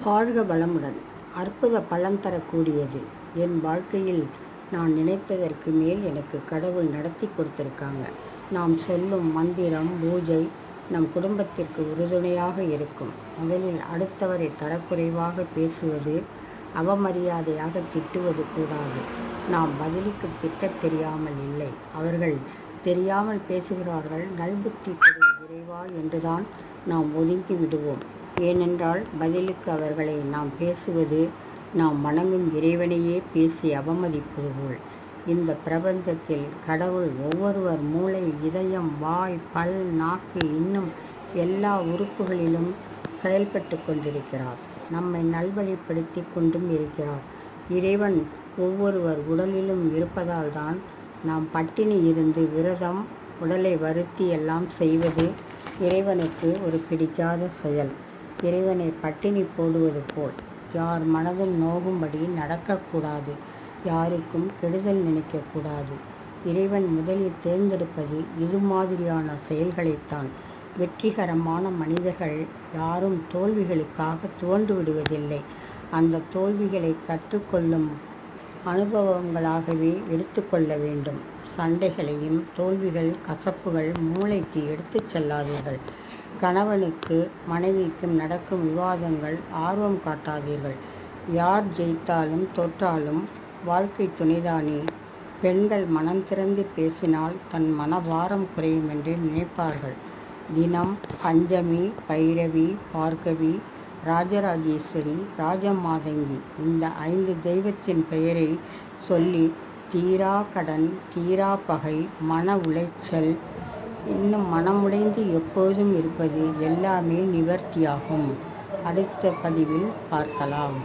வாழ்க வளமுடன். அற்புத பலன் தரக்கூடியது. என் வாழ்க்கையில் நான் நினைத்ததற்கு மேல் எனக்கு கடவுள் நடத்தி கொடுத்துருக்காங்க. நாம் சொல்லும் மந்திரம், பூஜை நம் குடும்பத்திற்கு உறுதுணையாக இருக்கும். முதலில் அடுத்தவரை தரக்குறைவாக பேசுவது, அவமரியாதையாக திட்டுவது கூடாது. நாம் பதிலுக்கு திட்டத் தெரியாமல் இல்லை, அவர்கள் தெரியாமல் பேசுகிறார்கள், நல்புத்தி கொடு இறைவா என்றுதான் நாம் ஒதுங்கி விடுவோம். ஏனென்றால் பதிலுக்கு அவர்களை நாம் பேசுவது நாம் வணங்கும் இறைவனையே பேசி அவமதிப்பது போல். இந்த பிரபஞ்சத்தில் கடவுள் ஒவ்வொருவர் மூளை, இதயம், வாய், பல், நாக்கு இன்னும் எல்லா உறுப்புகளிலும் செயல்பட்டு கொண்டிருக்கிறார். நம்மை நல்வழிப்படுத்தி கொண்டும் இருக்கிறார். இறைவன் ஒவ்வொருவர் உடலிலும் இருப்பதால் தான் நாம் பட்டினி இருந்து விரதம், உடலை வருத்தி எல்லாம் செய்வது இறைவனுக்கு ஒரு பிடிக்காத செயல். இறைவனை பட்டினி போடுவது போல் யார் மனதும் நோகும்படி நடக்கக்கூடாது, யாருக்கும் கெடுதல் நினைக்கக்கூடாது. இறைவன் முதலில் தேர்ந்தெடுப்பது இது மாதிரியான செயல்களைத்தான். வெற்றிகரமான மனிதர்கள் யாரும் தோல்விகளுக்காக துவண்டு விடுவதில்லை. அந்த தோல்விகளை கற்றுக்கொள்ளும் அனுபவங்களாகவே எடுத்துக்கொள்ள வேண்டும். சண்டைகளையும் தோல்விகள், கசப்புகள் மூளைக்கு எடுத்து செல்லாதீர்கள். கணவனுக்கு மனைவிக்கும் நடக்கும் விவாதங்கள் ஆர்வம் காட்டாதீர்கள். யார் ஜெயித்தாலும் தோற்றாலும் வாழ்க்கை துணைதானே. பெண்கள் மனம் திறந்து பேசினால் தன் மனபாரம் குறையும் என்று நினைப்பார்கள். தினம் பஞ்சமி, பைரவி, பார்கவி, ராஜராஜேஸ்வரி, ராஜமாதங்கி இந்த 5 தெய்வத்தின் பெயரை சொல்லி தீரா கடன், தீரா பகை, மன உளைச்சல், இன்னும் மனமுடைந்து எப்போதும் இருப்பது எல்லாமே நிவர்த்தியாகும். அடுத்த பதிவில் பார்க்கலாம்.